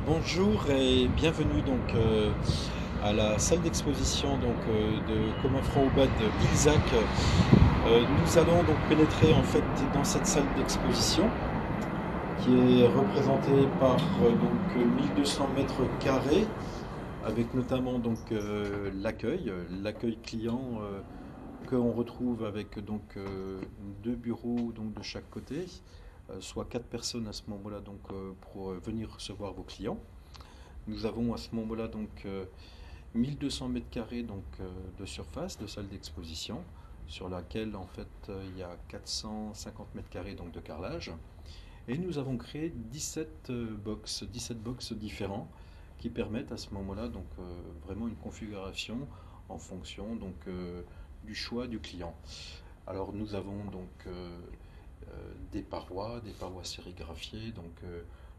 Bonjour et bienvenue à la salle d'exposition de Comme un franc au bas de Ilzac. Nous allons donc pénétrer en fait dans cette salle d'exposition qui est représentée par 1200 mètres carrés avec notamment l'accueil client qu'on retrouve avec deux bureaux de chaque côté, soit quatre personnes à ce moment-là pour venir recevoir vos clients. Nous avons à ce moment-là 1200 mètres carrés de surface de salle d'exposition sur laquelle en fait il y a 450 mètres carrés de carrelage et nous avons créé 17 box différents qui permettent à ce moment-là vraiment une configuration en fonction du choix du client. Alors nous avons des parois sérigraphiées,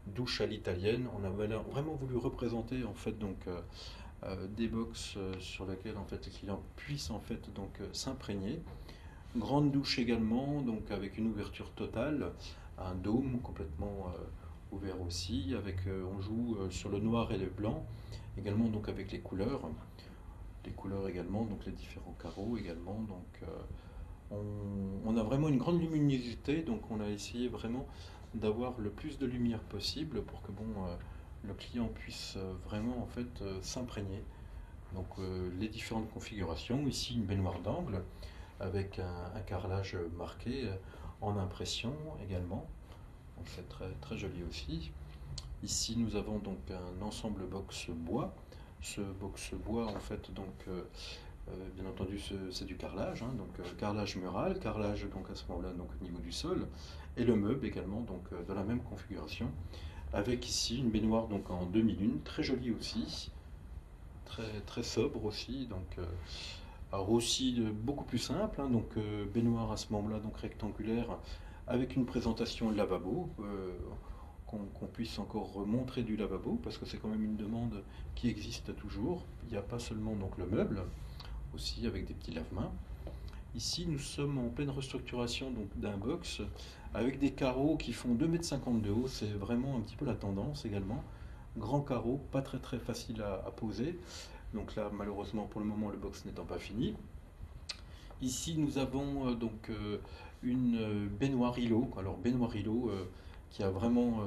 douche à l'italienne. On a vraiment voulu représenter en fait des box sur lesquelles en fait les clients puissent en fait s'imprégner. Grande douche également, donc avec une ouverture totale, un dôme complètement ouvert aussi. On joue sur le noir et le blanc, également avec les couleurs également, donc les différents carreaux également. On a vraiment une grande luminosité, donc on a essayé vraiment d'avoir le plus de lumière possible pour que le client puisse vraiment en fait s'imprégner. Les différentes configurations, ici une baignoire d'angle avec un carrelage marqué en impression également, donc c'est très, très joli aussi. Ici nous avons un ensemble box bois. Ce box bois en fait bien entendu, c'est du carrelage, hein, carrelage mural, carrelage à ce moment-là au niveau du sol, et le meuble également de la même configuration, avec ici une baignoire en demi-lune, très jolie aussi, très, très sobre aussi, alors aussi beaucoup plus simple, hein, baignoire à ce moment-là rectangulaire, avec une présentation lavabo, qu'on puisse encore montrer du lavabo, parce que c'est quand même une demande qui existe toujours. Il n'y a pas seulement le meuble, aussi avec des petits lave-mains. Ici, nous sommes en pleine restructuration d'un box avec des carreaux qui font 2,50 m de haut. C'est vraiment un petit peu la tendance également. Grand carreau, pas très très facile à poser. Donc là, malheureusement, pour le moment, le box n'étant pas fini. Ici, nous avons une baignoire îlot. Alors, baignoire îlot qui a vraiment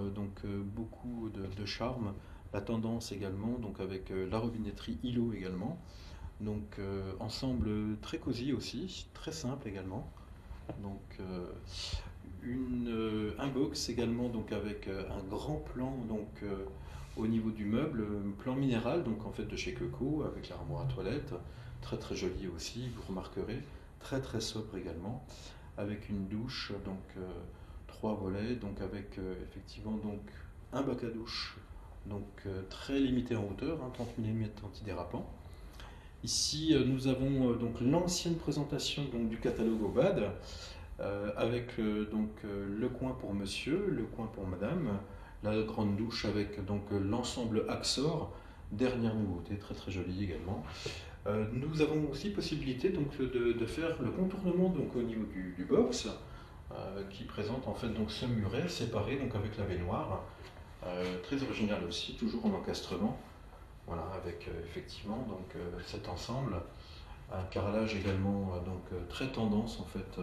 beaucoup de charme. La tendance également, avec la robinetterie îlot également. Ensemble très cosy aussi, très simple également. Donc un box également avec un grand plan au niveau du meuble, plan minéral en fait de chez Coco avec l'armoire à toilette, très très joli aussi, vous remarquerez, très très sobre également, avec une douche trois volets avec effectivement un bac à douche très limité en hauteur, hein, 30 mm antidérapant. Ici, nous avons l'ancienne présentation du catalogue Obad, avec le coin pour monsieur, le coin pour madame, la grande douche avec l'ensemble Axor, dernière nouveauté, très très jolie également. Nous avons aussi possibilité de faire le contournement au niveau du box, qui présente en fait ce muret séparé avec la baignoire, très original aussi, toujours en encastrement. Voilà, avec effectivement cet ensemble, un carrelage également très tendance en fait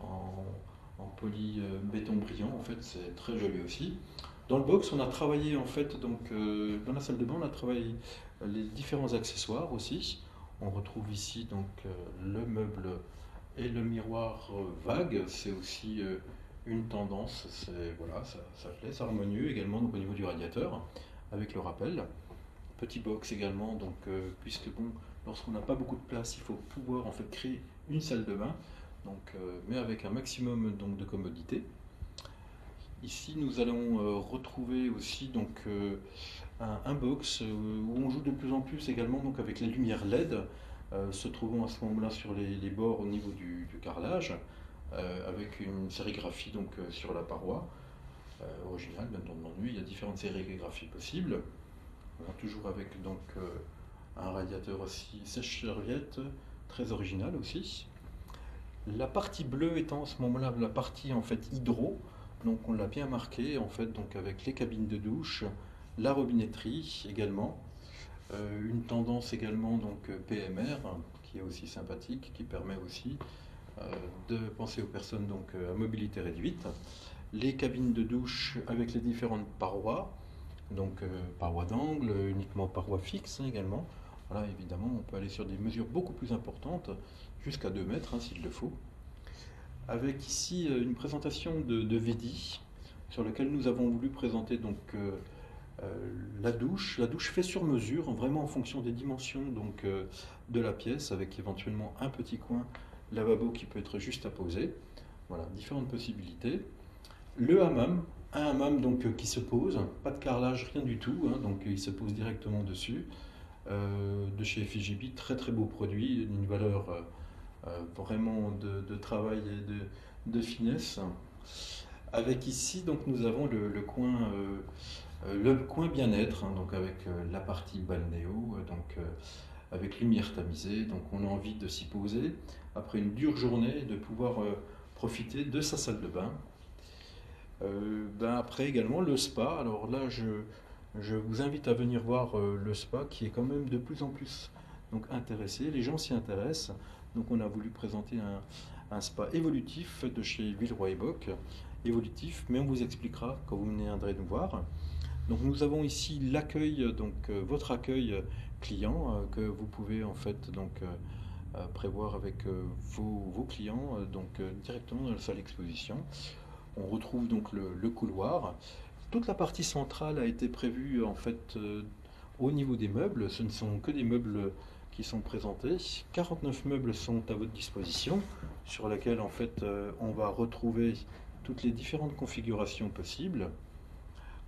en, en poly béton brillant, en fait c'est très joli aussi. Dans le box, on a travaillé en fait dans la salle de bain, on a travaillé les différents accessoires aussi. On retrouve ici le meuble et le miroir vague, c'est aussi une tendance, c'est voilà, ça plaît, c'est harmonieux également au niveau du radiateur avec le rappel. Petit box également, puisque lorsqu'on n'a pas beaucoup de place, il faut pouvoir en fait créer une salle de bain, mais avec un maximum de commodité. Ici, nous allons retrouver aussi un box où on joue de plus en plus également avec les lumières LED, se trouvant à ce moment-là sur les bords au niveau du carrelage, avec une sérigraphie sur la paroi originale, bien entendu. Il y a différentes sérigraphies possibles. Toujours avec un radiateur aussi sèche-serviette, très original aussi. La partie bleue étant à ce moment-là la partie en fait hydro, on l'a bien marqué en fait avec les cabines de douche, la robinetterie également, une tendance également donc PMR qui est aussi sympathique, qui permet aussi de penser aux personnes donc à mobilité réduite, les cabines de douche avec les différentes parois, donc parois d'angle, uniquement parois fixes hein, également. Voilà, évidemment, on peut aller sur des mesures beaucoup plus importantes, jusqu'à 2 mètres hein, s'il le faut. Avec ici une présentation de Vedi, sur lequel nous avons voulu présenter donc la douche fait sur mesure, vraiment en fonction des dimensions donc, de la pièce, avec éventuellement un petit coin lavabo qui peut être juste à poser. Voilà, différentes possibilités. Le hammam, un hammam donc, qui se pose, pas de carrelage, rien du tout, hein, donc il se pose directement dessus. De chez FIGB, très très beau produit, une valeur vraiment de travail et de finesse. Avec ici, donc, nous avons le coin bien-être, hein, donc avec la partie balnéo, donc avec lumière tamisée. Donc on a envie de s'y poser après une dure journée et de pouvoir profiter de sa salle de bain. Après également le spa. Alors là, je vous invite à venir voir le spa qui est quand même de plus en plus donc, intéressé. Les gens s'y intéressent. Donc on a voulu présenter un spa évolutif de chez Villeroy et Boch. Évolutif, mais on vous expliquera quand vous viendrez nous voir. Donc nous avons ici l'accueil, donc votre accueil client que vous pouvez en fait donc prévoir avec vos clients directement dans la salle d'exposition. On retrouve donc le couloir. Toute la partie centrale a été prévue en fait au niveau des meubles. Ce ne sont que des meubles qui sont présentés. 49 meubles sont à votre disposition, sur lesquels en fait on va retrouver toutes les différentes configurations possibles.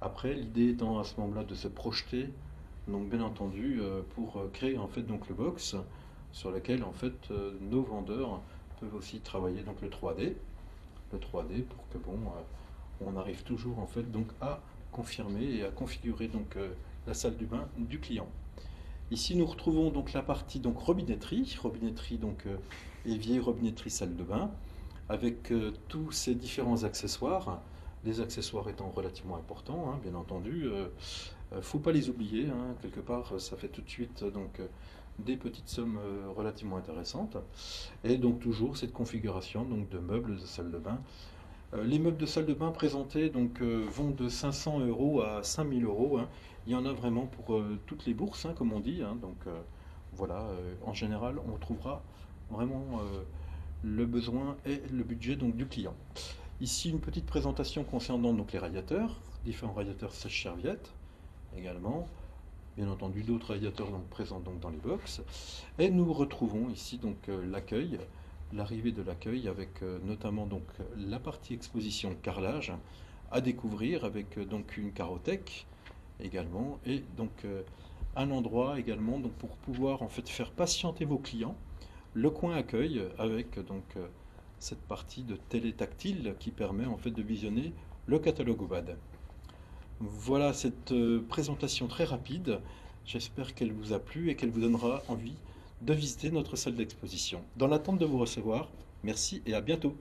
Après, l'idée étant à ce moment-là de se projeter, donc bien entendu, pour créer en fait donc le box sur lequel en fait nos vendeurs peuvent aussi travailler donc le 3D pour que bon, on arrive toujours en fait donc à confirmer et à configurer donc la salle du bain du client. Ici, nous retrouvons donc la partie donc robinetterie donc évier, robinetterie, salle de bain, avec tous ces différents accessoires. Les accessoires étant relativement importants, hein, bien entendu. Faut pas les oublier, hein, quelque part, ça fait tout de suite donc des petites sommes relativement intéressantes. Et donc toujours cette configuration donc, de meubles de salle de bain. Les meubles de salle de bain présentés donc, vont de 500 € à 5000 €. Hein. Il y en a vraiment pour toutes les bourses, hein, comme on dit. Hein. Donc voilà, en général, on trouvera vraiment le besoin et le budget donc, du client. Ici, une petite présentation concernant donc, les radiateurs, différents radiateurs sèche-serviettes également. Bien entendu, d'autres radiateurs donc, présents donc, dans les box. Et nous retrouvons ici donc l'accueil, l'arrivée de l'accueil avec notamment donc la partie exposition carrelage à découvrir avec donc une carothèque également et donc un endroit également donc, pour pouvoir en fait faire patienter vos clients. Le coin accueil avec donc cette partie de télé tactile qui permet en fait de visionner le catalogue OBAD. Voilà cette présentation très rapide. J'espère qu'elle vous a plu et qu'elle vous donnera envie de visiter notre salle d'exposition. Dans l'attente de vous recevoir, merci et à bientôt.